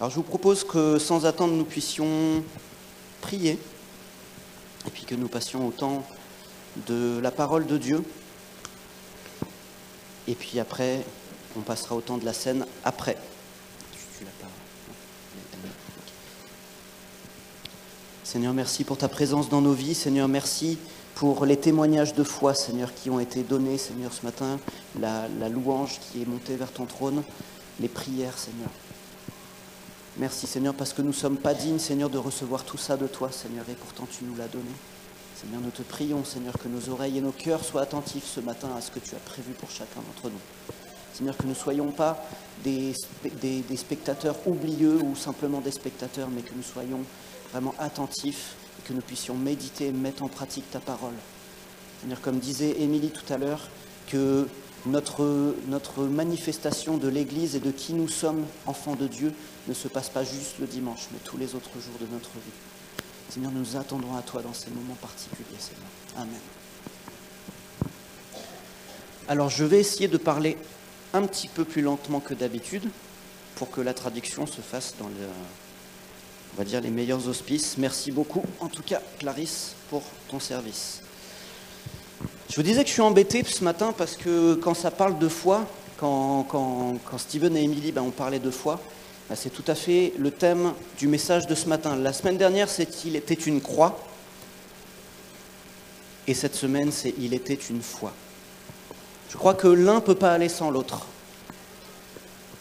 Alors je vous propose que sans attendre, nous puissions prier et puis que nous passions au temps de la parole de Dieu. Et puis après, on passera au temps de la scène après. Seigneur, merci pour ta présence dans nos vies. Seigneur, merci pour les témoignages de foi, Seigneur, qui ont été donnés, Seigneur, ce matin, la louange qui est montée vers ton trône, les prières, Seigneur. Merci, Seigneur, parce que nous ne sommes pas dignes, Seigneur, de recevoir tout ça de toi, Seigneur, et pourtant tu nous l'as donné. Seigneur, nous te prions, Seigneur, que nos oreilles et nos cœurs soient attentifs ce matin à ce que tu as prévu pour chacun d'entre nous. Seigneur, que nous ne soyons pas des spectateurs oublieux ou simplement des spectateurs, mais que nous soyons vraiment attentifs et que nous puissions méditer et mettre en pratique ta parole. Seigneur, comme disait Émilie tout à l'heure, que notre manifestation de l'Église et de qui nous sommes, enfants de Dieu, ne se passe pas juste le dimanche, mais tous les autres jours de notre vie. Seigneur, nous attendons à toi dans ces moments particuliers, Seigneur. Amen. Alors, je vais essayer de parler un petit peu plus lentement que d'habitude pour que la traduction se fasse dans on va dire, les meilleurs auspices. Merci beaucoup, en tout cas, Clarisse, pour ton service. Je vous disais que je suis embêté ce matin parce que quand ça parle de foi, quand Steven et Émilie, on parlait de foi, c'est tout à fait le thème du message de ce matin. La semaine dernière, c'est « Il était une croix ». Et cette semaine, c'est « Il était une foi ». Je crois que l'un ne peut pas aller sans l'autre.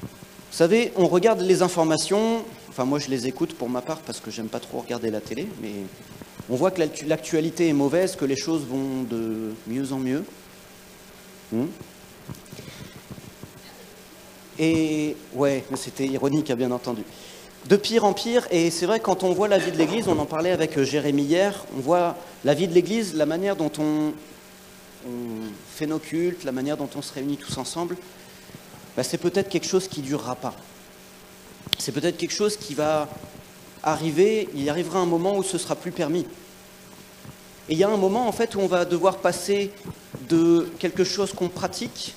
Vous savez, on regarde les informations, enfin moi je les écoute pour ma part parce que j'aime pas trop regarder la télé, mais on voit que l'actualité est mauvaise, que les choses vont de mieux en mieux. Et ouais, c'était ironique, bien entendu. De pire en pire, et c'est vrai quand on voit la vie de l'Église, on en parlait avec Jérémy hier, on voit la vie de l'Église, la manière dont on fait nos cultes, la manière dont on se réunit tous ensemble, c'est peut-être quelque chose qui ne durera pas. C'est peut-être quelque chose qui va arriver, il arrivera un moment où ce ne sera plus permis. Et il y a un moment en fait où on va devoir passer de quelque chose qu'on pratique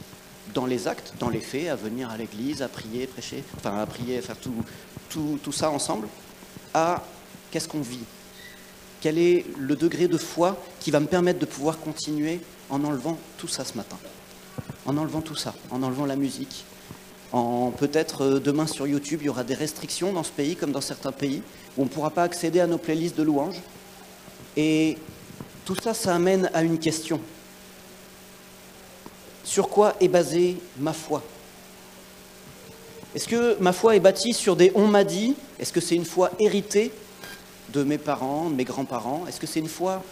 dans les actes, dans les faits, à venir à l'église, à prier, prêcher, enfin à prier, à faire tout ça ensemble, à qu'est-ce qu'on vit ? Quel est le degré de foi qui va me permettre de pouvoir continuer en enlevant tout ça ce matin ? En enlevant tout ça, en enlevant la musique, peut-être demain sur YouTube, il y aura des restrictions dans ce pays comme dans certains pays où on ne pourra pas accéder à nos playlists de louanges. Et tout ça, ça amène à une question. Sur quoi est basée ma foi ? Est-ce que ma foi est bâtie sur des « on m'a dit » ? Est-ce que c'est une foi héritée de mes parents, de mes grands-parents ? Est-ce que c'est une foi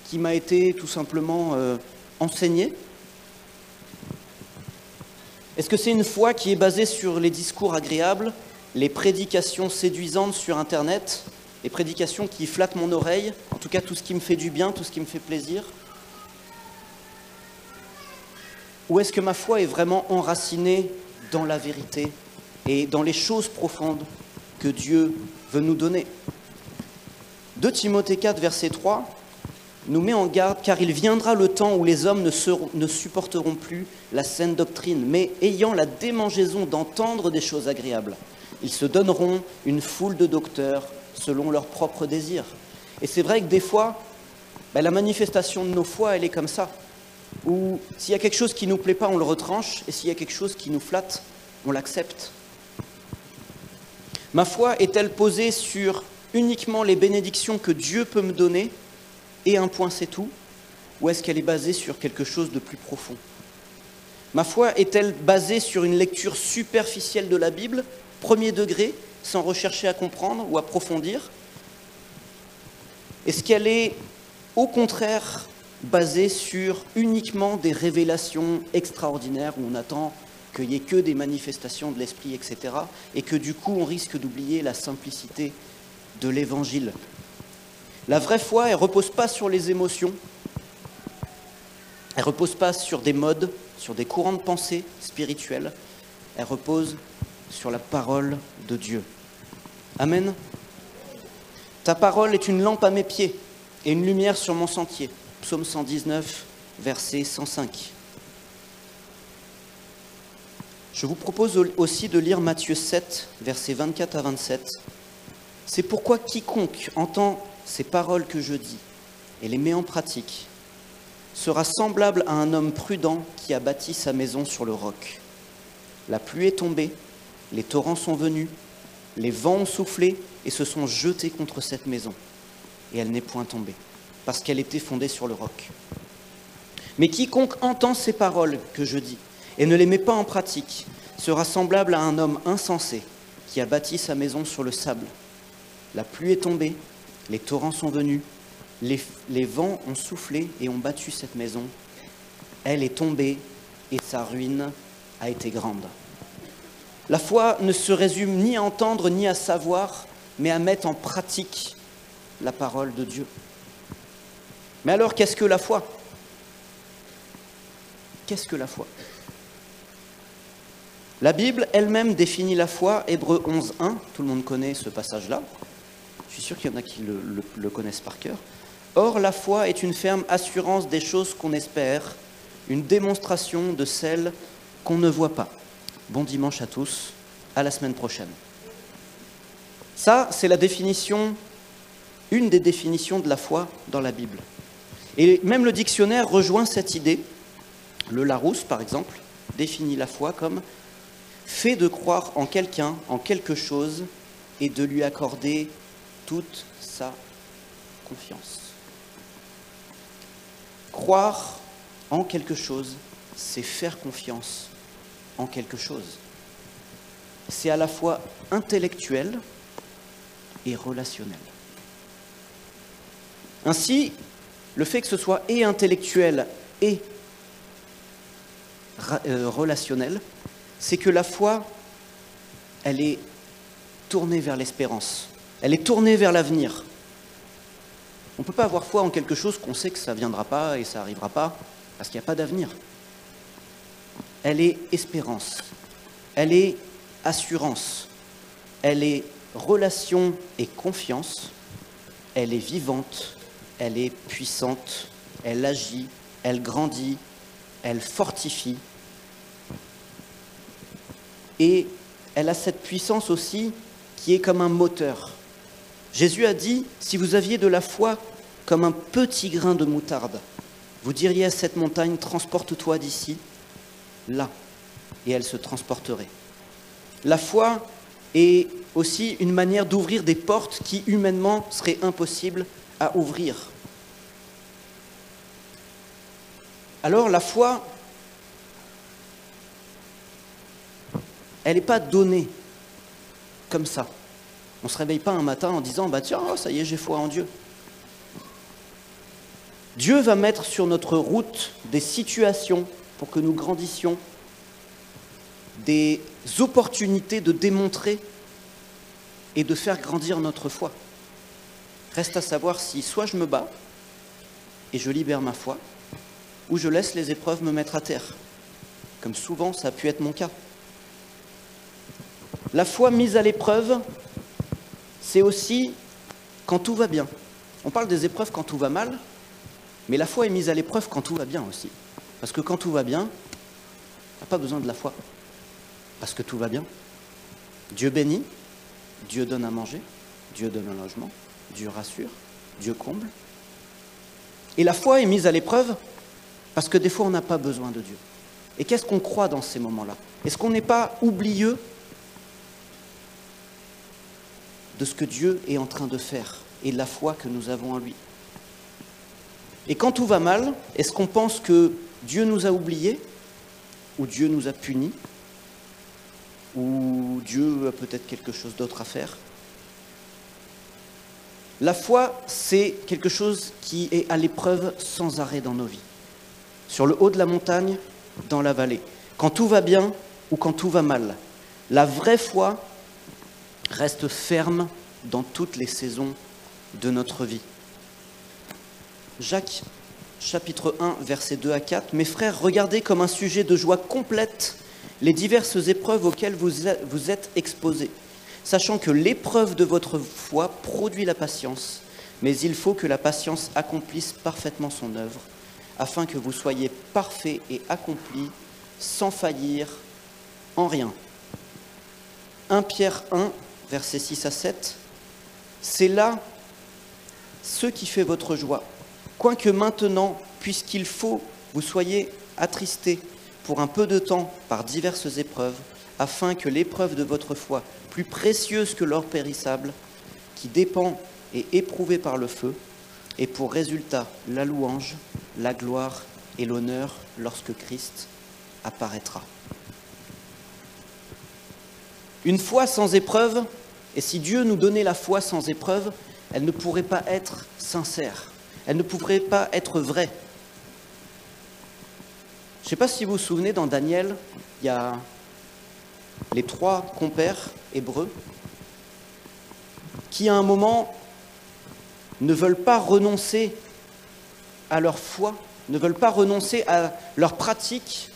qui m'a été tout simplement enseignée ? Est-ce que c'est une foi qui est basée sur les discours agréables, les prédications séduisantes sur Internet, les prédications qui flattent mon oreille, en tout cas tout ce qui me fait du bien, tout ce qui me fait plaisir ? Ou est-ce que ma foi est vraiment enracinée dans la vérité et dans les choses profondes que Dieu veut nous donner ? 2 Timothée 4, verset 3, nous met en garde, car il viendra le temps où les hommes ne supporteront plus la saine doctrine, mais ayant la démangeaison d'entendre des choses agréables, ils se donneront une foule de docteurs selon leurs propres désirs. Et c'est vrai que des fois, la manifestation de nos foi, elle est comme ça, où s'il y a quelque chose qui ne nous plaît pas, on le retranche, et s'il y a quelque chose qui nous flatte, on l'accepte. Ma foi est-elle posée sur uniquement les bénédictions que Dieu peut me donner, et un point c'est tout, ou est-ce qu'elle est basée sur quelque chose de plus profond ? Ma foi est-elle basée sur une lecture superficielle de la Bible, premier degré, sans rechercher à comprendre ou approfondir ? Est-ce qu'elle est, au contraire, basée sur uniquement des révélations extraordinaires où on attend qu'il n'y ait que des manifestations de l'esprit, etc., et que du coup on risque d'oublier la simplicité de l'Évangile ? La vraie foi, elle ne repose pas sur les émotions, elle ne repose pas sur des modes, sur des courants de pensée spirituels, elle repose sur la parole de Dieu. Amen. Ta parole est une lampe à mes pieds et une lumière sur mon sentier. Psaume 119, verset 105. Je vous propose aussi de lire Matthieu 7, versets 24 à 27. C'est pourquoi quiconque entend ces paroles que je dis et les met en pratique sera semblable à un homme prudent qui a bâti sa maison sur le roc. La pluie est tombée, les torrents sont venus, les vents ont soufflé et se sont jetés contre cette maison. Et elle n'est point tombée, parce qu'elle était fondée sur le roc. Mais quiconque entend ces paroles que je dis et ne les met pas en pratique sera semblable à un homme insensé qui a bâti sa maison sur le sable. La pluie est tombée, les torrents sont venus, les vents ont soufflé et ont battu cette maison. Elle est tombée et sa ruine a été grande. La foi ne se résume ni à entendre ni à savoir, mais à mettre en pratique la parole de Dieu. Mais alors, qu'est-ce que la foi ? Qu'est-ce que la foi ? La Bible elle-même définit la foi, Hébreux 11.1, tout le monde connaît ce passage-là. Je suis sûr qu'il y en a qui le connaissent par cœur. Or, la foi est une ferme assurance des choses qu'on espère, une démonstration de celles qu'on ne voit pas. Bon dimanche à tous, à la semaine prochaine. Ça, c'est la définition, une des définitions de la foi dans la Bible. Et même le dictionnaire rejoint cette idée. Le Larousse, par exemple, définit la foi comme fait de croire en quelqu'un, en quelque chose, et de lui accorder toute sa confiance. Croire en quelque chose, c'est faire confiance en quelque chose. C'est à la fois intellectuel et relationnel. Ainsi, le fait que ce soit et intellectuel et relationnel, c'est que la foi, elle est tournée vers l'espérance. Elle est tournée vers l'avenir. On ne peut pas avoir foi en quelque chose qu'on sait que ça ne viendra pas et ça n'arrivera pas, parce qu'il n'y a pas d'avenir. Elle est espérance, elle est assurance, elle est relation et confiance, elle est vivante, elle est puissante, elle agit, elle grandit, elle fortifie. Et elle a cette puissance aussi qui est comme un moteur. Jésus a dit, si vous aviez de la foi comme un petit grain de moutarde, vous diriez à cette montagne, transporte-toi d'ici, là, et elle se transporterait. La foi est aussi une manière d'ouvrir des portes qui humainement seraient impossibles à ouvrir. Alors la foi, elle n'est pas donnée comme ça. On ne se réveille pas un matin en disant « tiens, ça y est, j'ai foi en Dieu ». Dieu va mettre sur notre route des situations pour que nous grandissions, des opportunités de démontrer et de faire grandir notre foi. Reste à savoir si soit je me bats et je libère ma foi, ou je laisse les épreuves me mettre à terre, comme souvent ça a pu être mon cas. La foi mise à l'épreuve, c'est aussi quand tout va bien. On parle des épreuves quand tout va mal, mais la foi est mise à l'épreuve quand tout va bien aussi. Parce que quand tout va bien, on n'a pas besoin de la foi, parce que tout va bien. Dieu bénit, Dieu donne à manger, Dieu donne un logement, Dieu rassure, Dieu comble. Et la foi est mise à l'épreuve parce que des fois on n'a pas besoin de Dieu. Et qu'est-ce qu'on croit dans ces moments-là ? Est-ce qu'on n'est pas oublieux de ce que Dieu est en train de faire et de la foi que nous avons en lui ? Et quand tout va mal, est-ce qu'on pense que Dieu nous a oubliés, ou Dieu nous a punis, ou Dieu a peut-être quelque chose d'autre à faire ? La foi, c'est quelque chose qui est à l'épreuve sans arrêt dans nos vies. Sur le haut de la montagne, dans la vallée. Quand tout va bien ou quand tout va mal. La vraie foi reste ferme dans toutes les saisons de notre vie. Jacques, chapitre 1, versets 2 à 4. « Mes frères, regardez comme un sujet de joie complète les diverses épreuves auxquelles vous êtes exposés, sachant que l'épreuve de votre foi produit la patience, mais il faut que la patience accomplisse parfaitement son œuvre, afin que vous soyez parfaits et accomplis, sans faillir en rien. 1 Pierre 1, versets 6 à 7. C'est là ce qui fait votre joie. Quoique maintenant, puisqu'il faut, vous soyez attristés pour un peu de temps par diverses épreuves, afin que l'épreuve de votre foi, plus précieuse que l'or périssable, qui dépend et éprouvé par le feu, ait pour résultat la louange, la gloire et l'honneur lorsque Christ apparaîtra. Une foi sans épreuve, et si Dieu nous donnait la foi sans épreuve, elle ne pourrait pas être sincère, elle ne pourrait pas être vraie. Je ne sais pas si vous vous souvenez, dans Daniel, il y a les 3 compères hébreux qui, à un moment, ne veulent pas renoncer à leur foi, ne veulent pas renoncer à leur pratique,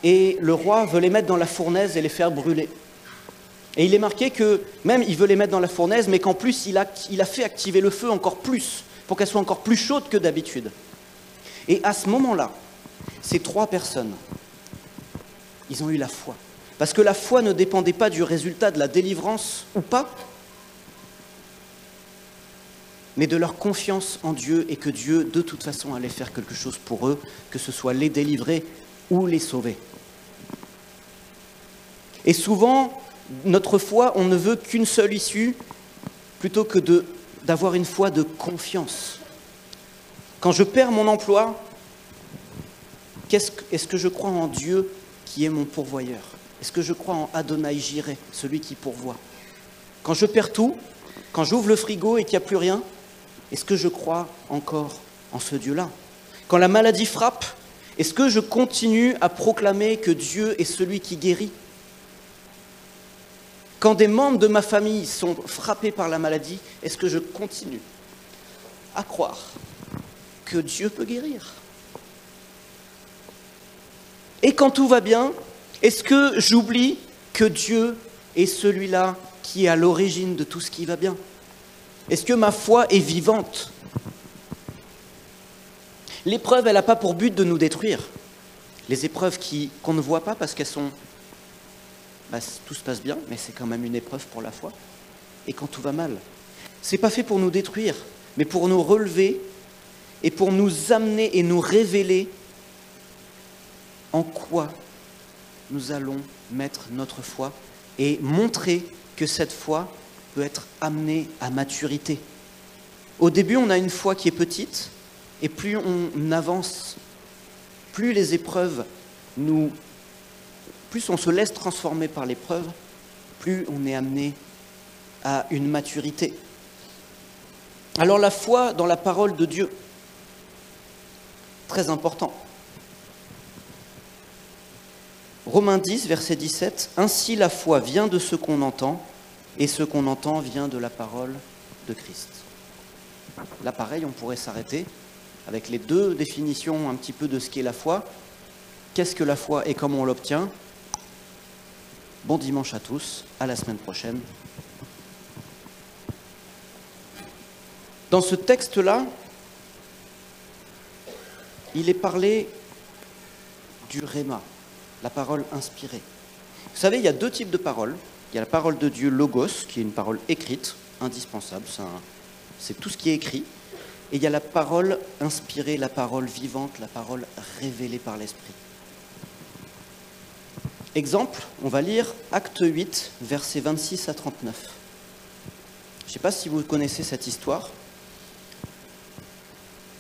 et le roi veut les mettre dans la fournaise et les faire brûler. Et il est marqué que même il veut les mettre dans la fournaise, mais qu'en plus il a fait activer le feu encore plus, pour qu'elle soit encore plus chaude que d'habitude. Et à ce moment-là, ces 3 personnes, ils ont eu la foi. Parce que la foi ne dépendait pas du résultat de la délivrance ou pas, mais de leur confiance en Dieu et que Dieu, de toute façon, allait faire quelque chose pour eux, que ce soit les délivrer ou les sauver. Et souvent, notre foi, on ne veut qu'une seule issue, plutôt que d'avoir une foi de confiance. Quand je perds mon emploi, est-ce que je crois en Dieu qui est mon pourvoyeur? Est-ce que je crois en Adonai Jireh, celui qui pourvoit? Quand je perds tout, quand j'ouvre le frigo et qu'il n'y a plus rien, est-ce que je crois encore en ce Dieu-là? Quand la maladie frappe, est-ce que je continue à proclamer que Dieu est celui qui guérit? Quand des membres de ma famille sont frappés par la maladie, est-ce que je continue à croire que Dieu peut guérir? Et quand tout va bien, est-ce que j'oublie que Dieu est celui-là qui est à l'origine de tout ce qui va bien? Est-ce que ma foi est vivante? L'épreuve, elle n'a pas pour but de nous détruire. Les épreuves qu'on ne voit pas parce qu'elles sont... tout se passe bien, mais c'est quand même une épreuve pour la foi. Et quand tout va mal, c'est pas fait pour nous détruire, mais pour nous relever et pour nous amener et nous révéler en quoi nous allons mettre notre foi et montrer que cette foi peut être amenée à maturité. Au début, on a une foi qui est petite, et plus on avance, plus les épreuves plus on se laisse transformer par l'épreuve, plus on est amené à une maturité. Alors la foi dans la parole de Dieu, très important. Romains 10, verset 17, « Ainsi la foi vient de ce qu'on entend, et ce qu'on entend vient de la parole de Christ. » Là, pareil, on pourrait s'arrêter avec les 2 définitions un petit peu de ce qu'est la foi. Qu'est-ce que la foi et comment on l'obtient? Bon dimanche à tous, à la semaine prochaine. Dans ce texte-là, il est parlé du Réma, la parole inspirée. Vous savez, il y a 2 types de paroles. Il y a la parole de Dieu, Logos, qui est une parole écrite, indispensable, c'est tout ce qui est écrit. Et il y a la parole inspirée, la parole vivante, la parole révélée par l'Esprit. Exemple, on va lire Acte 8, versets 26 à 39. Je ne sais pas si vous connaissez cette histoire.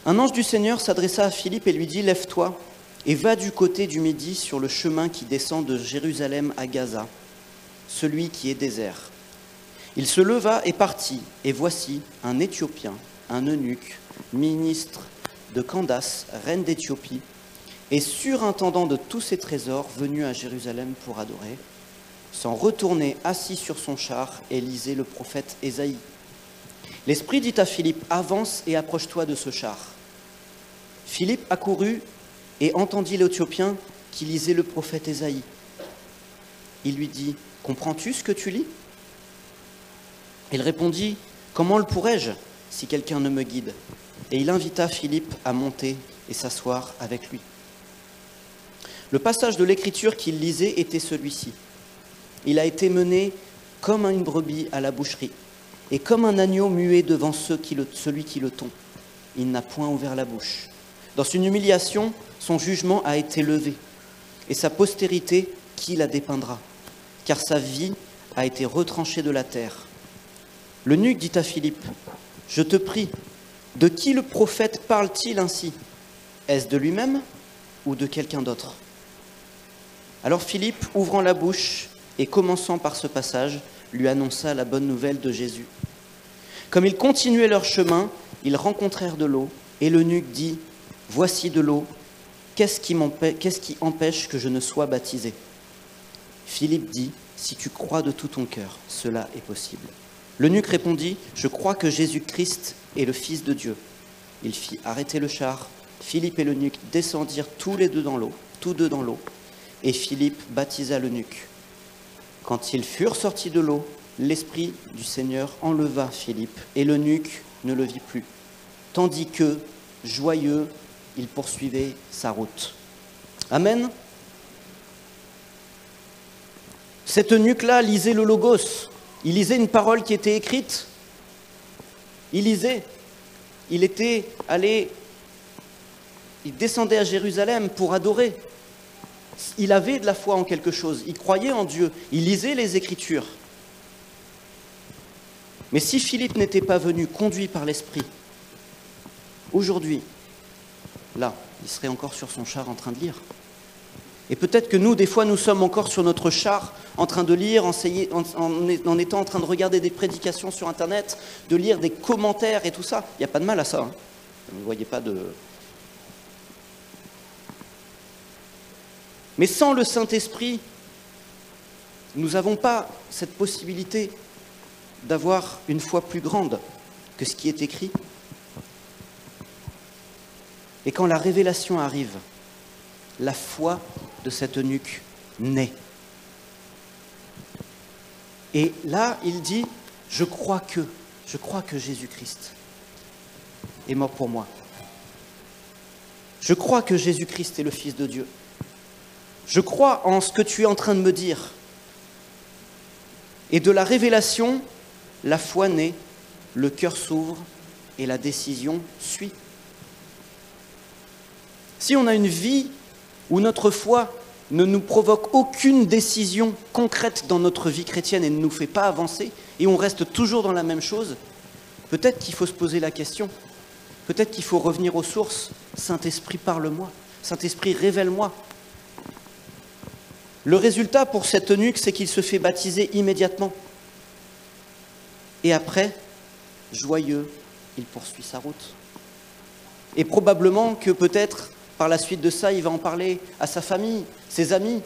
Un ange du Seigneur s'adressa à Philippe et lui dit « Lève-toi et va du côté du Midi sur le chemin qui descend de Jérusalem à Gaza, celui qui est désert. » Il se leva et partit, et voici un Éthiopien, un eunuque, ministre de Candace, reine d'Éthiopie, et surintendant de tous ses trésors, venu à Jérusalem pour adorer, s'en retournait assis sur son char et lisait le prophète Ésaïe. L'Esprit dit à Philippe, « Avance et approche-toi de ce char. » Philippe accourut et entendit l'Éthiopien qui lisait le prophète Ésaïe. Il lui dit, « Comprends-tu ce que tu lis ?» Il répondit, « Comment le pourrais-je si quelqu'un ne me guide ?» Et il invita Philippe à monter et s'asseoir avec lui. Le passage de l'Écriture qu'il lisait était celui-ci. Il a été mené comme une brebis à la boucherie, et comme un agneau muet devant celui qui le tond. Il n'a point ouvert la bouche. Dans une humiliation, son jugement a été levé, et sa postérité, qui la dépeindra? Car sa vie a été retranchée de la terre. L'eunuque dit à Philippe, « Je te prie, de qui le prophète parle-t-il ainsi? Est-ce de lui-même ou de quelqu'un d'autre ?» Alors Philippe, ouvrant la bouche et commençant par ce passage, lui annonça la bonne nouvelle de Jésus. Comme ils continuaient leur chemin, ils rencontrèrent de l'eau, et l'eunuque dit, « Voici de l'eau, qu'est-ce qui empêche que je ne sois baptisé ?» Philippe dit, « Si tu crois de tout ton cœur, cela est possible. » L'eunuque répondit, « Je crois que Jésus-Christ est le Fils de Dieu. » Il fit arrêter le char. Philippe et l'eunuque descendirent tous deux dans l'eau, et Philippe baptisa l'eunuque. Quand ils furent sortis de l'eau, l'Esprit du Seigneur enleva Philippe, et l'eunuque ne le vit plus, tandis que, joyeux, il poursuivait sa route. Amen. Cet eunuque-là lisait le Logos, il lisait une parole qui était écrite, il descendait à Jérusalem pour adorer. Il avait de la foi en quelque chose, il croyait en Dieu, il lisait les Écritures. Mais si Philippe n'était pas venu conduit par l'Esprit, aujourd'hui, là, il serait encore sur son char en train de lire. Et peut-être que nous, des fois, nous sommes encore sur notre char en train de lire, en étant en train de regarder des prédications sur Internet, de lire des commentaires et tout ça. Il n'y a pas de mal à ça. Hein. Vous ne voyez pas de... Mais sans le Saint-Esprit, nous n'avons pas cette possibilité d'avoir une foi plus grande que ce qui est écrit. Et quand la révélation arrive, la foi de cet eunuque naît. Et là, il dit, je crois que Jésus-Christ est mort pour moi. Je crois que Jésus-Christ est le Fils de Dieu. Je crois en ce que tu es en train de me dire. Et de la révélation, la foi naît, le cœur s'ouvre et la décision suit. Si on a une vie où notre foi ne nous provoque aucune décision concrète dans notre vie chrétienne et ne nous fait pas avancer, et on reste toujours dans la même chose, peut-être qu'il faut se poser la question, peut-être qu'il faut revenir aux sources. Saint-Esprit, parle-moi. Saint-Esprit, révèle-moi. Le résultat pour cet eunuque, c'est qu'il se fait baptiser immédiatement. Et après, joyeux, il poursuit sa route. Et probablement que peut-être, par la suite de ça, il va en parler à sa famille, ses amis.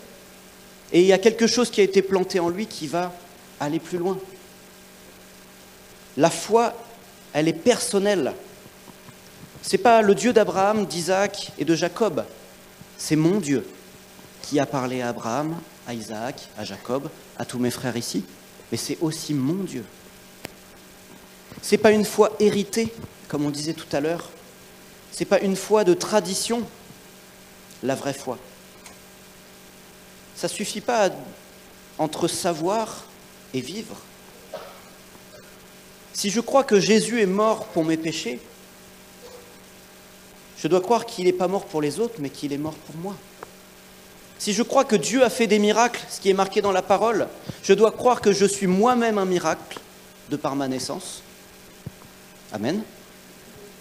Et il y a quelque chose qui a été planté en lui qui va aller plus loin. La foi, elle est personnelle. Ce n'est pas le Dieu d'Abraham, d'Isaac et de Jacob. C'est mon Dieu qui a parlé à Abraham, à Isaac, à Jacob, à tous mes frères ici. Mais c'est aussi mon Dieu. Ce n'est pas une foi héritée, comme on disait tout à l'heure. Ce n'est pas une foi de tradition, la vraie foi. Ça ne suffit pas entre savoir et vivre. Si je crois que Jésus est mort pour mes péchés, je dois croire qu'il n'est pas mort pour les autres, mais qu'il est mort pour moi. Si je crois que Dieu a fait des miracles, ce qui est marqué dans la parole, je dois croire que je suis moi-même un miracle de par ma naissance. Amen.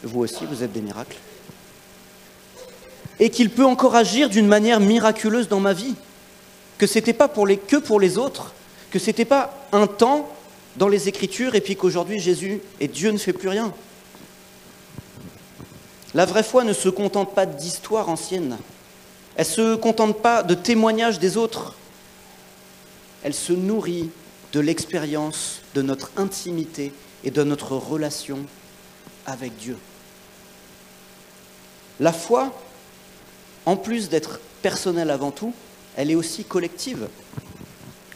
Vous aussi, vous êtes des miracles. Et qu'il peut encore agir d'une manière miraculeuse dans ma vie. Que ce n'était pas que pour les autres, que ce n'était pas un temps dans les Écritures et puis qu'aujourd'hui Jésus et Dieu ne fait plus rien. La vraie foi ne se contente pas d'histoires anciennes. Elle ne se contente pas de témoignages des autres. Elle se nourrit de l'expérience, de notre intimité et de notre relation avec Dieu. La foi, en plus d'être personnelle avant tout, elle est aussi collective.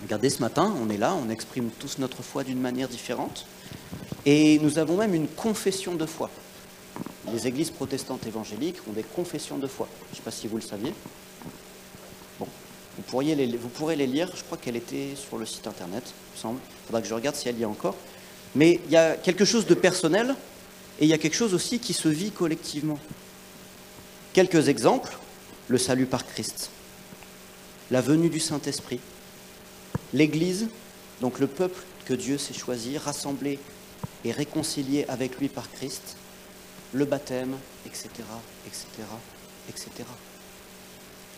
Regardez, ce matin, on est là, on exprime tous notre foi d'une manière différente. Et nous avons même une confession de foi. Les églises protestantes évangéliques ont des confessions de foi. Je ne sais pas si vous le saviez. pourrez les lire, je crois qu'elle était sur le site internet, il me semble. Il faudra que je regarde si elle y est encore. Mais il y a quelque chose de personnel et il y a quelque chose aussi qui se vit collectivement. Quelques exemples, le salut par Christ, la venue du Saint-Esprit, l'Église, donc le peuple que Dieu s'est choisi, rassemblé et réconcilié avec lui par Christ, le baptême, etc., etc., etc.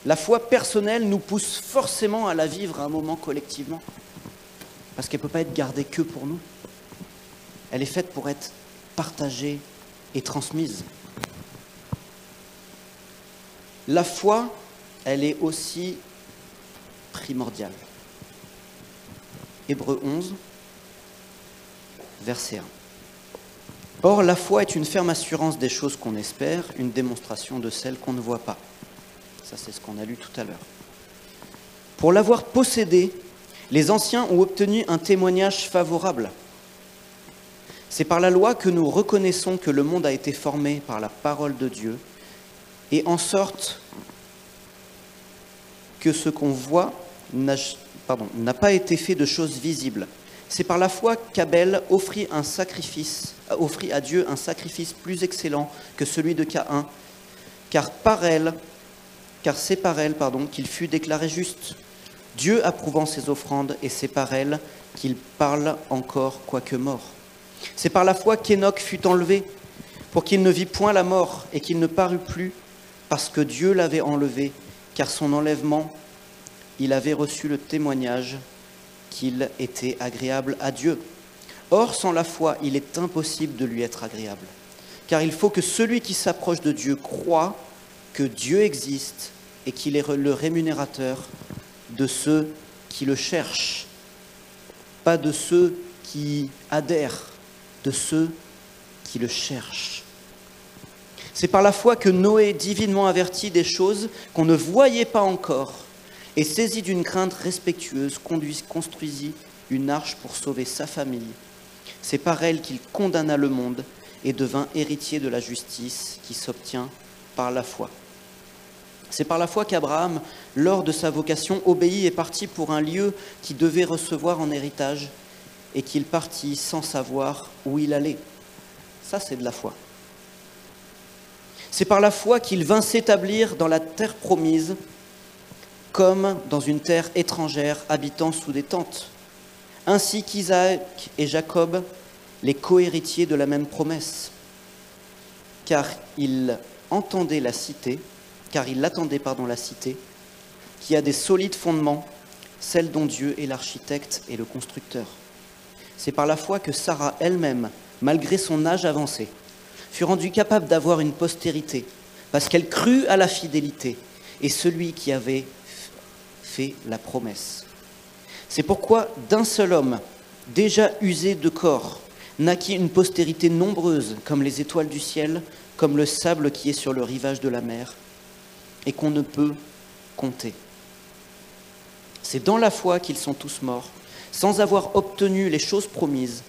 La foi personnelle nous pousse forcément à la vivre à un moment collectivement, parce qu'elle ne peut pas être gardée que pour nous. Elle est faite pour être partagée et transmise. La foi, elle est aussi primordiale. Hébreux 11, verset 1. Or, la foi est une ferme assurance des choses qu'on espère, une démonstration de celles qu'on ne voit pas. Ça, c'est ce qu'on a lu tout à l'heure. Pour l'avoir possédée, les anciens ont obtenu un témoignage favorable. C'est par la loi que nous reconnaissons que le monde a été formé par la parole de Dieu, et en sorte que ce qu'on voit n'a pas été fait de choses visibles. C'est par la foi qu'Abel offrit à Dieu un sacrifice plus excellent que celui de Caïn, car c'est par elle qu'il fut déclaré juste. Dieu approuvant ses offrandes, et c'est par elle qu'il parle encore quoique mort. C'est par la foi qu'Hénoch fut enlevé, pour qu'il ne vit point la mort, et qu'il ne parut plus, parce que Dieu l'avait enlevé, car son enlèvement, il avait reçu le témoignage qu'il était agréable à Dieu. Or, sans la foi, il est impossible de lui être agréable, car il faut que celui qui s'approche de Dieu croie que Dieu existe et qu'il est le rémunérateur de ceux qui le cherchent, pas de ceux qui adhèrent, de ceux qui le cherchent. C'est par la foi que Noé, divinement averti des choses qu'on ne voyait pas encore, et saisi d'une crainte respectueuse, construisit une arche pour sauver sa famille. C'est par elle qu'il condamna le monde et devint héritier de la justice qui s'obtient par la foi. C'est par la foi qu'Abraham, lors de sa vocation, obéit et partit pour un lieu qu'il devait recevoir en héritage, et qu'il partit sans savoir où il allait. Ça, c'est de la foi. C'est par la foi qu'il vint s'établir dans la terre promise, comme dans une terre étrangère, habitant sous des tentes, ainsi qu'Isaac et Jacob, les co-héritiers de la même promesse, car il attendait la cité, qui a des solides fondements, celle dont Dieu est l'architecte et le constructeur. C'est par la foi que Sarah elle-même, malgré son âge avancé, fut rendue capable d'avoir une postérité, parce qu'elle crut à la fidélité et celui qui avait fait la promesse. C'est pourquoi d'un seul homme, déjà usé de corps, naquit une postérité nombreuse, comme les étoiles du ciel, comme le sable qui est sur le rivage de la mer, et qu'on ne peut compter. C'est dans la foi qu'ils sont tous morts, sans avoir obtenu les choses promises,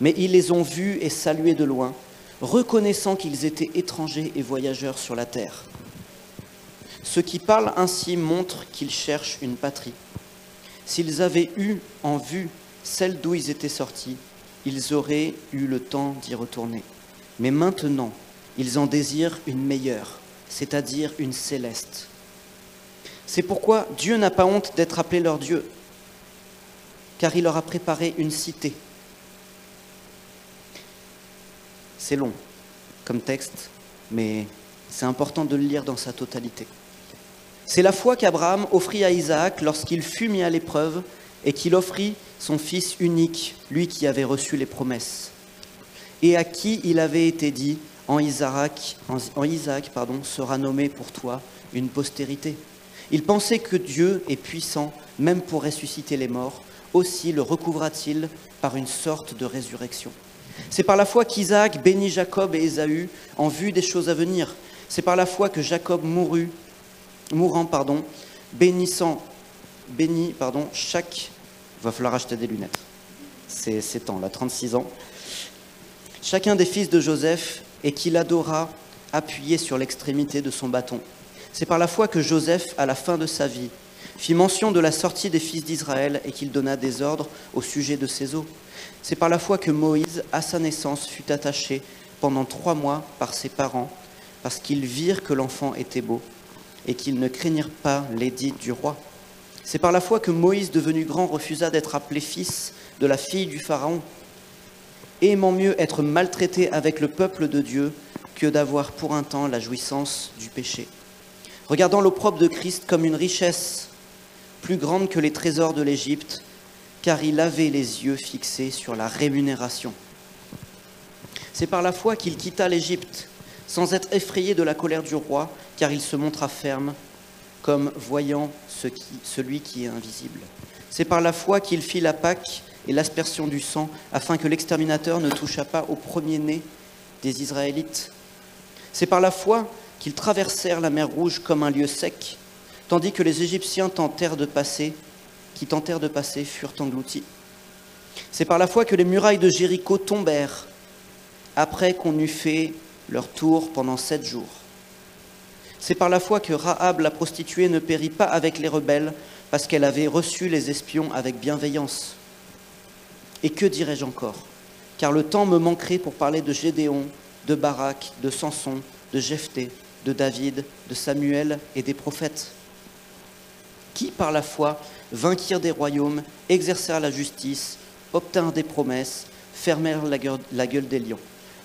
mais ils les ont vus et salués de loin, reconnaissant qu'ils étaient étrangers et voyageurs sur la terre. Ceux qui parlent ainsi montrent qu'ils cherchent une patrie. S'ils avaient eu en vue celle d'où ils étaient sortis, ils auraient eu le temps d'y retourner. Mais maintenant, ils en désirent une meilleure, c'est-à-dire une céleste. C'est pourquoi Dieu n'a pas honte d'être appelé leur Dieu, car il leur a préparé une cité. C'est long comme texte, mais c'est important de le lire dans sa totalité. C'est la foi qu'Abraham offrit à Isaac lorsqu'il fut mis à l'épreuve et qu'il offrit son fils unique, lui qui avait reçu les promesses, et à qui il avait été dit, en Isaac, sera nommé pour toi une postérité. Il pensait que Dieu est puissant, même pour ressusciter les morts, aussi le recouvra-t-il par une sorte de résurrection. C'est par la foi qu'Isaac bénit Jacob et Ésaü en vue des choses à venir. C'est par la foi que Jacob bénit chaque... Il va falloir acheter des lunettes. C'est temps, là, 36 ans. Chacun des fils de Joseph, et qu'il adora appuyé sur l'extrémité de son bâton. C'est par la foi que Joseph, à la fin de sa vie, fit mention de la sortie des fils d'Israël et qu'il donna des ordres au sujet de ses os. C'est par la foi que Moïse, à sa naissance, fut attaché pendant 3 mois par ses parents, parce qu'ils virent que l'enfant était beau et qu'ils ne craignirent pas l'édit du roi. C'est par la foi que Moïse, devenu grand, refusa d'être appelé fils de la fille du Pharaon, aimant mieux être maltraité avec le peuple de Dieu que d'avoir pour un temps la jouissance du péché. Regardant l'opprobre de Christ comme une richesse plus grande que les trésors de l'Égypte, car il avait les yeux fixés sur la rémunération. C'est par la foi qu'il quitta l'Égypte, sans être effrayé de la colère du roi, car il se montra ferme, comme voyant celui qui est invisible. C'est par la foi qu'il fit la Pâque et l'aspersion du sang, afin que l'exterminateur ne touchât pas au premier-né des Israélites. C'est par la foi qu'ils traversèrent la mer Rouge comme un lieu sec, tandis que les Égyptiens qui tentèrent de passer furent engloutis. C'est par la foi que les murailles de Jéricho tombèrent, après qu'on eut fait leur tour pendant 7 jours. C'est par la foi que Rahab, la prostituée, ne périt pas avec les rebelles, parce qu'elle avait reçu les espions avec bienveillance. Et que dirais-je encore? Car le temps me manquerait pour parler de Gédéon, de Barak, de Samson, de Jephthé, de David, de Samuel et des prophètes, qui, par la foi, vainquirent des royaumes, exercèrent la justice, obtinrent des promesses, fermèrent la gueule des lions,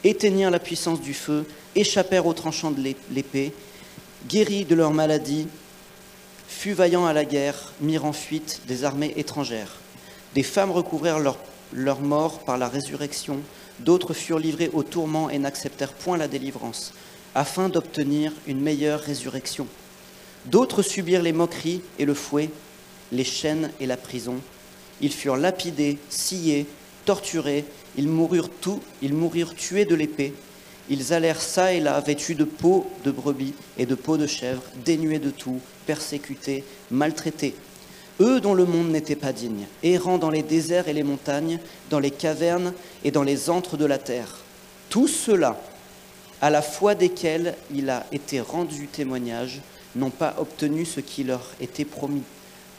éteignirent la puissance du feu, échappèrent aux tranchants de l'épée, guéris de leur maladie, furent vaillants à la guerre, mirent en fuite des armées étrangères. Des femmes recouvrèrent leur mort par la résurrection, d'autres furent livrés au tourment et n'acceptèrent point la délivrance, afin d'obtenir une meilleure résurrection. D'autres subirent les moqueries et le fouet, les chaînes et la prison. Ils furent lapidés, sciés, torturés, ils moururent tués de l'épée. Ils allèrent çà et là, vêtus de peau de brebis et de peau de chèvre, dénués de tout, persécutés, maltraités. Eux dont le monde n'était pas digne, errant dans les déserts et les montagnes, dans les cavernes et dans les antres de la terre. Tous ceux-là, à la foi desquels il a été rendu témoignage, n'ont pas obtenu ce qui leur était promis,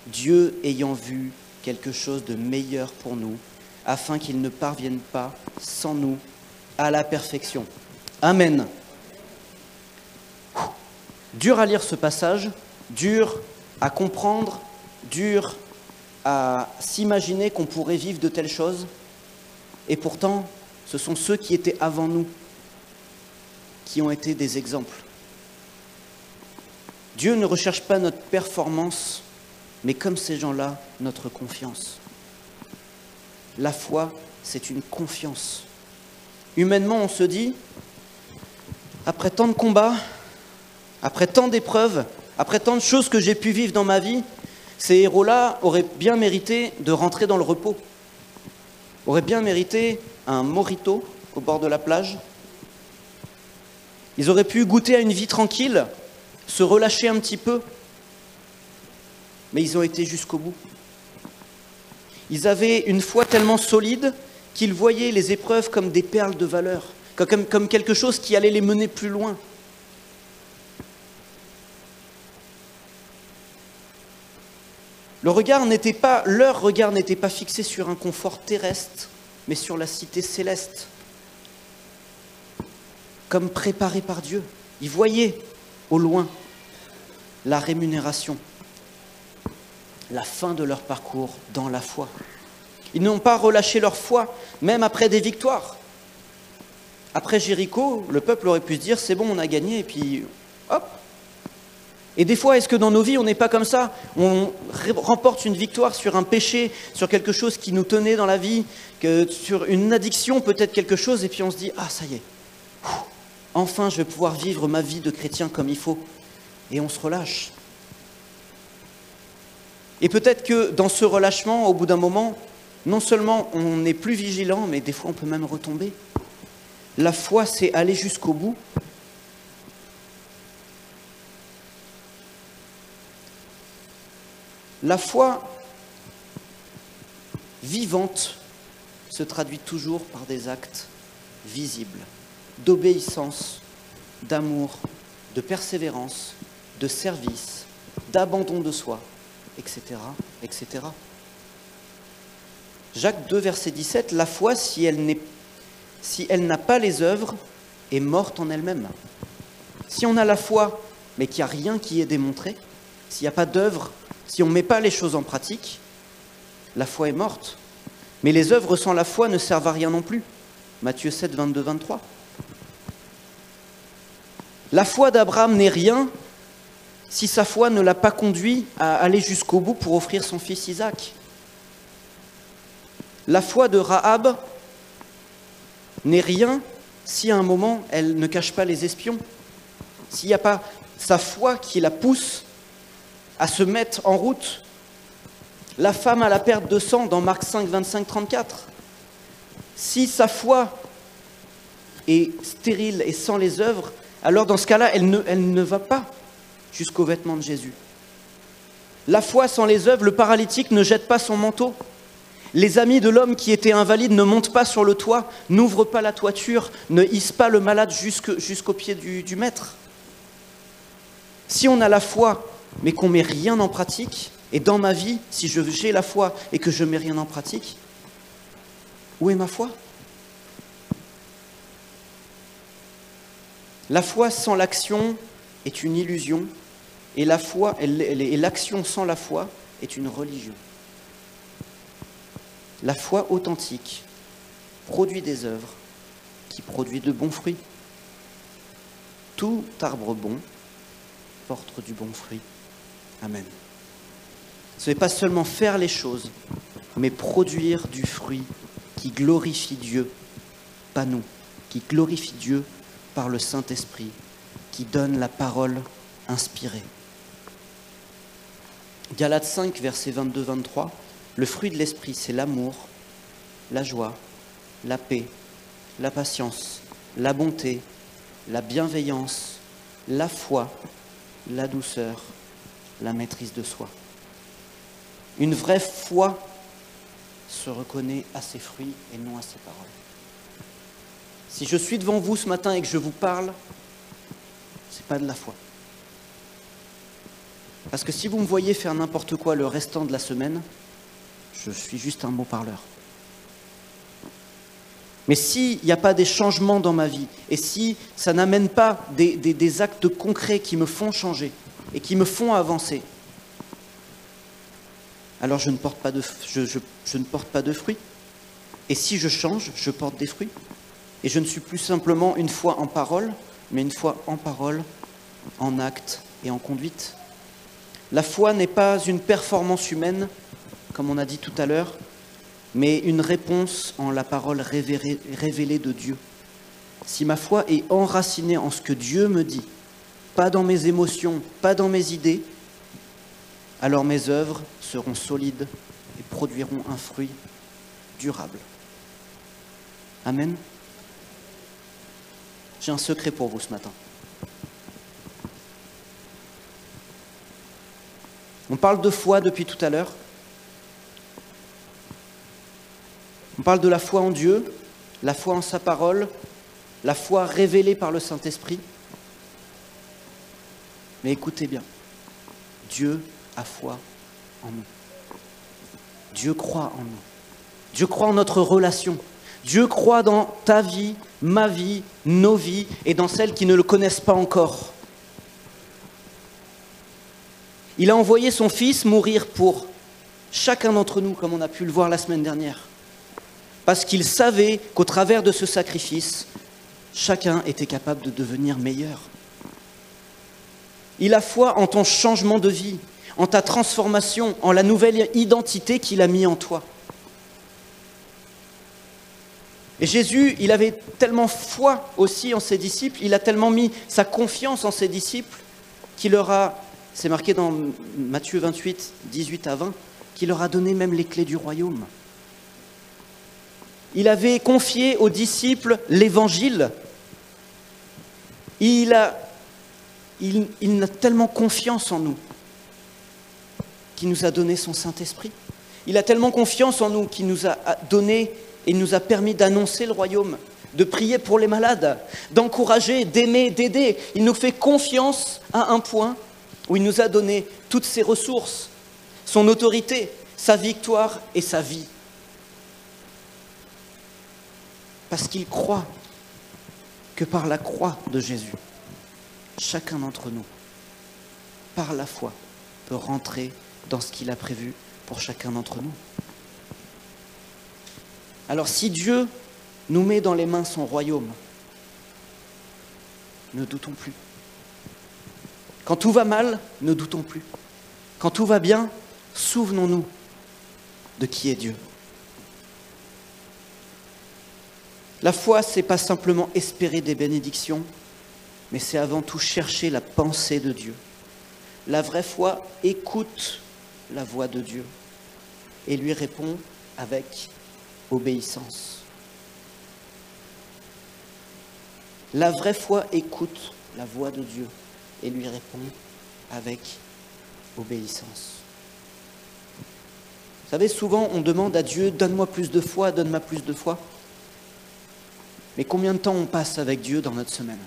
Dieu ayant vu quelque chose de meilleur pour nous, afin qu'ils ne parviennent pas, sans nous, à la perfection. Amen. Dur à lire ce passage, dur à comprendre, dur à s'imaginer qu'on pourrait vivre de telles choses, et pourtant, ce sont ceux qui étaient avant nous qui ont été des exemples. Dieu ne recherche pas notre performance, mais comme ces gens-là, notre confiance. La foi, c'est une confiance. Humainement, on se dit, après tant de combats, après tant d'épreuves, après tant de choses que j'ai pu vivre dans ma vie, ces héros-là auraient bien mérité de rentrer dans le repos, auraient bien mérité un mojito au bord de la plage. Ils auraient pu goûter à une vie tranquille, se relâcher un petit peu, mais ils ont été jusqu'au bout. Ils avaient une foi tellement solide qu'ils voyaient les épreuves comme des perles de valeur, comme quelque chose qui allait les mener plus loin. Leur regard n'était pas fixé sur un confort terrestre, mais sur la cité céleste, comme préparé par Dieu. Ils voyaient au loin la rémunération, la fin de leur parcours dans la foi. Ils n'ont pas relâché leur foi, même après des victoires. Après Jéricho, le peuple aurait pu se dire, c'est bon, on a gagné, et puis hop. Et des fois, est-ce que dans nos vies, on n'est pas comme ça? On remporte une victoire sur un péché, sur quelque chose qui nous tenait dans la vie, sur une addiction, peut-être quelque chose, et puis on se dit, ah, ça y est, enfin, je vais pouvoir vivre ma vie de chrétien comme il faut. Et on se relâche. Et peut-être que dans ce relâchement, au bout d'un moment, non seulement on n'est plus vigilant, mais des fois on peut même retomber. La foi, c'est aller jusqu'au bout. La foi vivante se traduit toujours par des actes visibles, d'obéissance, d'amour, de persévérance, de service, d'abandon de soi etc., etc. Jacques 2, verset 17, la foi, si elle n'a pas les œuvres, est morte en elle-même. Si on a la foi, mais qu'il n'y a rien qui est démontré, s'il n'y a pas d'œuvre, si on ne met pas les choses en pratique, la foi est morte. Mais les œuvres sans la foi ne servent à rien non plus. Matthieu 7, 22, 23. La foi d'Abraham n'est rien si sa foi ne l'a pas conduit à aller jusqu'au bout pour offrir son fils Isaac. La foi de Rahab n'est rien si à un moment elle ne cache pas les espions. S'il n'y a pas sa foi qui la pousse à se mettre en route. La femme à la perte de sang dans Marc 5, 25, 34. Si sa foi est stérile et sans les œuvres, alors dans ce cas-là, elle ne va pas jusqu'aux vêtements de Jésus. La foi sans les œuvres, le paralytique ne jette pas son manteau. Les amis de l'homme qui était invalide ne montent pas sur le toit, n'ouvrent pas la toiture, ne hissent pas le malade jusqu'au pied du maître. Si on a la foi, mais qu'on ne met rien en pratique, et dans ma vie, si j'ai la foi et que je ne mets rien en pratique, où est ma foi? La foi sans l'action est une illusion, et l'action sans la foi est une religion. La foi authentique produit des œuvres qui produisent de bons fruits. Tout arbre bon porte du bon fruit. Amen. Ce n'est pas seulement faire les choses, mais produire du fruit qui glorifie Dieu, pas nous, qui glorifie Dieu par le Saint-Esprit, qui donne la parole inspirée. Galates 5, versets 22-23, le fruit de l'Esprit, c'est l'amour, la joie, la paix, la patience, la bonté, la bienveillance, la foi, la douceur, la maîtrise de soi. Une vraie foi se reconnaît à ses fruits et non à ses paroles. Si je suis devant vous ce matin et que je vous parle, ce n'est pas de la foi. Parce que si vous me voyez faire n'importe quoi le restant de la semaine, je suis juste un bon parleur. Mais s'il n'y a pas des changements dans ma vie, et si ça n'amène pas des actes concrets qui me font changer et qui me font avancer, alors je ne porte pas de fruits. Et si je change, je porte des fruits. Et je ne suis plus simplement une foi en parole, mais une foi en parole, en acte et en conduite. La foi n'est pas une performance humaine, comme on a dit tout à l'heure, mais une réponse en la parole révélée de Dieu. Si ma foi est enracinée en ce que Dieu me dit, pas dans mes émotions, pas dans mes idées, alors mes œuvres seront solides et produiront un fruit durable. Amen. J'ai un secret pour vous ce matin. On parle de foi depuis tout à l'heure. On parle de la foi en Dieu, la foi en sa parole, la foi révélée par le Saint-Esprit. Mais écoutez bien, Dieu a foi en nous. Dieu croit en nous. Dieu croit en notre relation. Dieu croit dans ta vie, ma vie, nos vies et dans celles qui ne le connaissent pas encore. Il a envoyé son Fils mourir pour chacun d'entre nous, comme on a pu le voir la semaine dernière. Parce qu'il savait qu'au travers de ce sacrifice, chacun était capable de devenir meilleur. Il a foi en ton changement de vie, en ta transformation, en la nouvelle identité qu'il a mis en toi. Et Jésus, il avait tellement foi aussi en ses disciples, il a tellement mis sa confiance en ses disciples, qu'il leur a, c'est marqué dans Matthieu 28, 18 à 20, qu'il leur a donné même les clés du royaume. Il avait confié aux disciples l'évangile. Il a tellement confiance en nous qu'il nous a donné son Saint-Esprit. Il a tellement confiance en nous qu'il nous a donné et nous a permis d'annoncer le royaume, de prier pour les malades, d'encourager, d'aimer, d'aider. Il nous fait confiance à un point où il nous a donné toutes ses ressources, son autorité, sa victoire et sa vie. Parce qu'il croit que par la croix de Jésus, chacun d'entre nous, par la foi, peut rentrer dans ce qu'il a prévu pour chacun d'entre nous. Alors si Dieu nous met dans les mains son royaume, ne doutons plus. Quand tout va mal, ne doutons plus. Quand tout va bien, souvenons-nous de qui est Dieu. La foi, ce n'est pas simplement espérer des bénédictions, mais c'est avant tout chercher la pensée de Dieu. La vraie foi écoute la voix de Dieu et lui répond avec obéissance. La vraie foi écoute la voix de Dieu et lui répond avec obéissance. Vous savez, souvent on demande à Dieu, donne-moi plus de foi, donne-moi plus de foi. Mais combien de temps on passe avec Dieu dans notre semaine?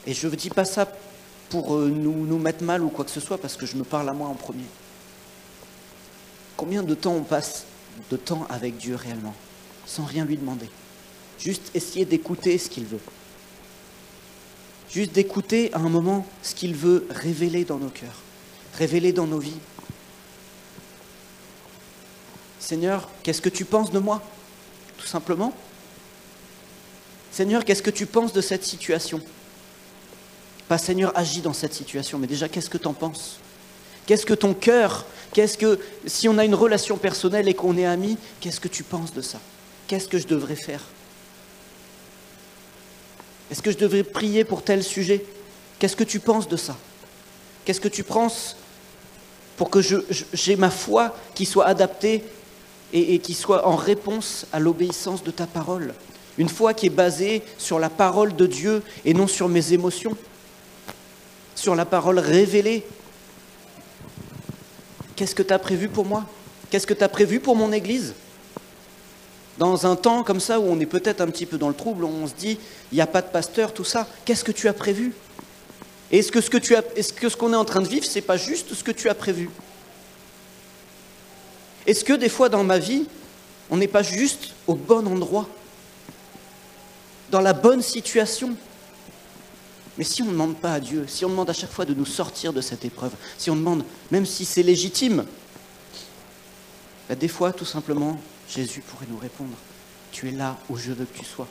Et je ne dis pas ça pour nous mettre mal ou quoi que ce soit, parce que je me parle à moi en premier. Combien de temps on passe de temps avec Dieu réellement, sans rien lui demander? Juste essayer d'écouter ce qu'il veut. Juste d'écouter à un moment ce qu'il veut révéler dans nos cœurs, révéler dans nos vies. Seigneur, qu'est-ce que tu penses de moi? Tout simplement. Seigneur, qu'est-ce que tu penses de cette situation? Pas Seigneur, agis dans cette situation, mais déjà, qu'est-ce que tu en penses? Qu'est-ce que ton cœur, si on a une relation personnelle et qu'on est amis, qu'est-ce que tu penses de ça? Qu'est-ce que je devrais faire? Est-ce que je devrais prier pour tel sujet? Qu'est-ce que tu penses de ça? Qu'est-ce que tu penses pour que j'ai ma foi qui soit adaptée et qui soit en réponse à l'obéissance de ta parole? Une foi qui est basée sur la parole de Dieu et non sur mes émotions, sur la parole révélée. Qu'est-ce que tu as prévu pour moi? Qu'est-ce que tu as prévu pour mon Église? Dans un temps comme ça où on est peut-être un petit peu dans le trouble, on se dit, il n'y a pas de pasteur, tout ça, qu'est-ce que tu as prévu? Et est-ce que ce qu'on est en train de vivre, ce n'est pas juste ce que tu as prévu? Est-ce que des fois dans ma vie, on n'est pas juste au bon endroit, dans la bonne situation? Mais si on ne demande pas à Dieu, si on demande à chaque fois de nous sortir de cette épreuve, si on demande, même si c'est légitime, ben des fois, tout simplement, Jésus pourrait nous répondre, tu es là où je veux que tu sois.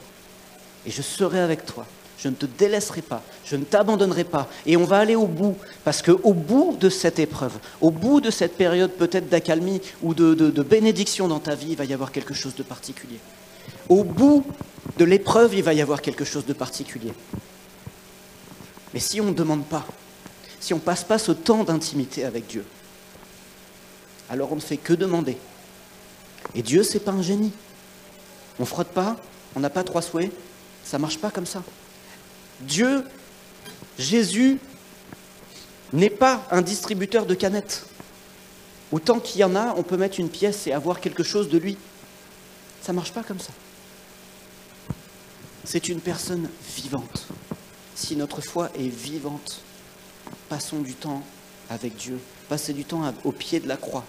Et je serai avec toi, je ne te délaisserai pas, je ne t'abandonnerai pas. Et on va aller au bout, parce qu'au bout de cette épreuve, au bout de cette période peut-être d'accalmie ou de bénédiction dans ta vie, il va y avoir quelque chose de particulier. Au bout de l'épreuve, il va y avoir quelque chose de particulier. Mais si on ne demande pas, si on ne passe pas ce temps d'intimité avec Dieu, alors on ne fait que demander. Et Dieu, ce n'est pas un génie. On ne frotte pas, on n'a pas 3 souhaits, ça ne marche pas comme ça. Dieu, Jésus, n'est pas un distributeur de canettes. Autant qu'il y en a, on peut mettre une pièce et avoir quelque chose de lui. Ça ne marche pas comme ça. C'est une personne vivante. Si notre foi est vivante, passons du temps avec Dieu, passez du temps au pied de la croix.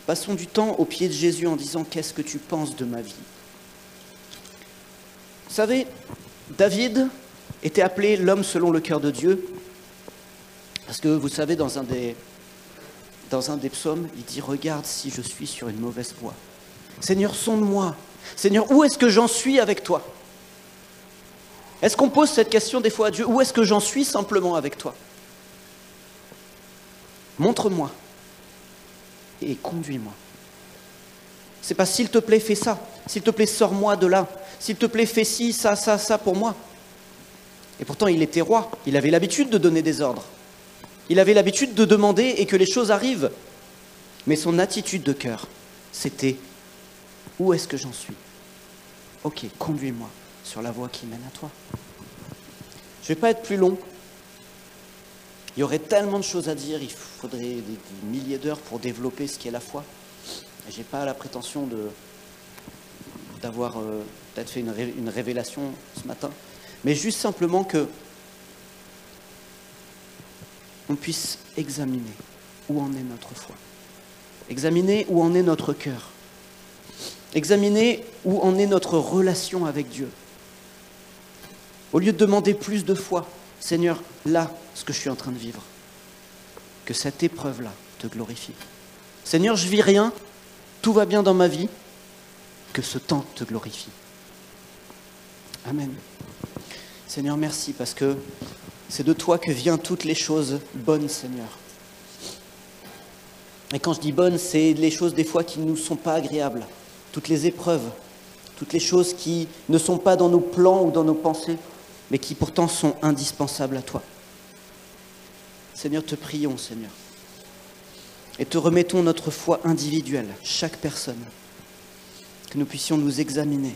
Passons du temps au pied de Jésus en disant « Qu'est-ce que tu penses de ma vie ?» Vous savez, David était appelé l'homme selon le cœur de Dieu, parce que vous savez, dans un des psaumes, il dit « Regarde si je suis sur une mauvaise voie. Seigneur, sonde-moi. Seigneur, où est-ce que j'en suis avec toi ?» Est-ce qu'on pose cette question des fois à Dieu? Où est-ce que j'en suis simplement avec toi? Montre-moi et conduis-moi. C'est pas s'il te plaît, fais ça. S'il te plaît, sors-moi de là. S'il te plaît, fais ci, ça pour moi. Et pourtant, il était roi. Il avait l'habitude de donner des ordres. Il avait l'habitude de demander et que les choses arrivent. Mais son attitude de cœur, c'était « Où est-ce que j'en suis? Ok, conduis-moi sur la voie qui mène à toi. » Je ne vais pas être plus long. Il y aurait tellement de choses à dire, il faudrait des milliers d'heures pour développer ce qu'est la foi. Je n'ai pas la prétention d'avoir peut-être fait une révélation ce matin, mais juste simplement que on puisse examiner où en est notre foi. Examiner où en est notre cœur. Examiner où en est notre relation avec Dieu. Au lieu de demander plus de foi, Seigneur, là, ce que je suis en train de vivre, que cette épreuve-là te glorifie. Seigneur, je vis rien, tout va bien dans ma vie, que ce temps te glorifie. Amen. Seigneur, merci parce que c'est de toi que viennent toutes les choses bonnes, Seigneur. Et quand je dis bonnes, c'est les choses des fois qui ne nous sont pas agréables. Toutes les épreuves, toutes les choses qui ne sont pas dans nos plans ou dans nos pensées, mais qui pourtant sont indispensables à toi. Seigneur, te prions, Seigneur. Et te remettons notre foi individuelle, chaque personne, que nous puissions nous examiner.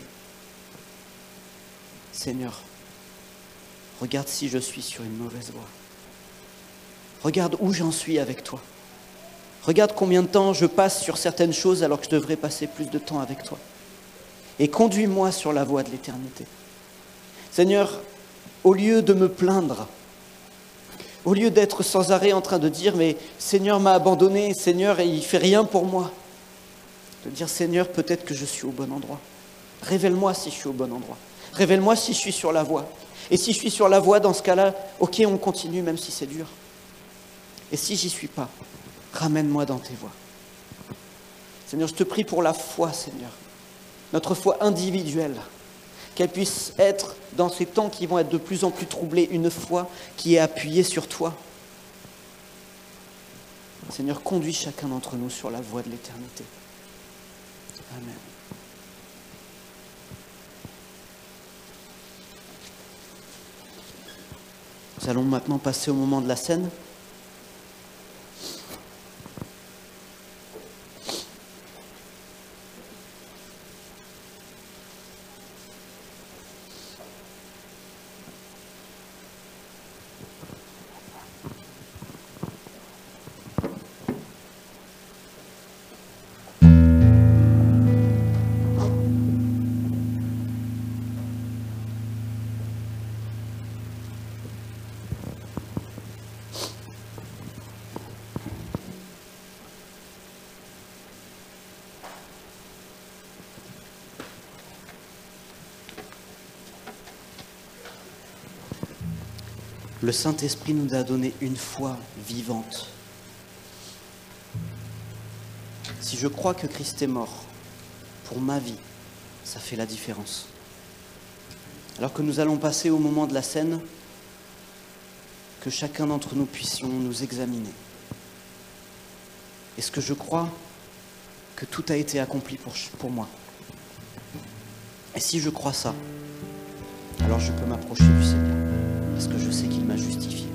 Seigneur, regarde si je suis sur une mauvaise voie. Regarde où j'en suis avec toi. Regarde combien de temps je passe sur certaines choses alors que je devrais passer plus de temps avec toi. Et conduis-moi sur la voie de l'éternité. Seigneur, au lieu de me plaindre, au lieu d'être sans arrêt en train de dire « mais Seigneur m'a abandonné, Seigneur, et il ne fait rien pour moi », de dire « Seigneur, peut-être que je suis au bon endroit. Révèle-moi si je suis au bon endroit. Révèle-moi si je suis sur la voie. Et si je suis sur la voie, dans ce cas-là, ok, on continue même si c'est dur. Et si j'y suis pas, ramène-moi dans tes voies. Seigneur, je te prie pour la foi, Seigneur. Notre foi individuelle. Qu'elle puisse être, dans ces temps qui vont être de plus en plus troublés, une foi qui est appuyée sur toi. Seigneur, conduis chacun d'entre nous sur la voie de l'éternité. Amen. Nous allons maintenant passer au moment de la scène. Le Saint-Esprit nous a donné une foi vivante. Si je crois que Christ est mort pour ma vie, ça fait la différence. Alors que nous allons passer au moment de la scène, que chacun d'entre nous puissions nous examiner. Est-ce que je crois que tout a été accompli pour moi? Et si je crois ça, alors je peux m'approcher du Seigneur, parce que je sais qu'il m'a justifié.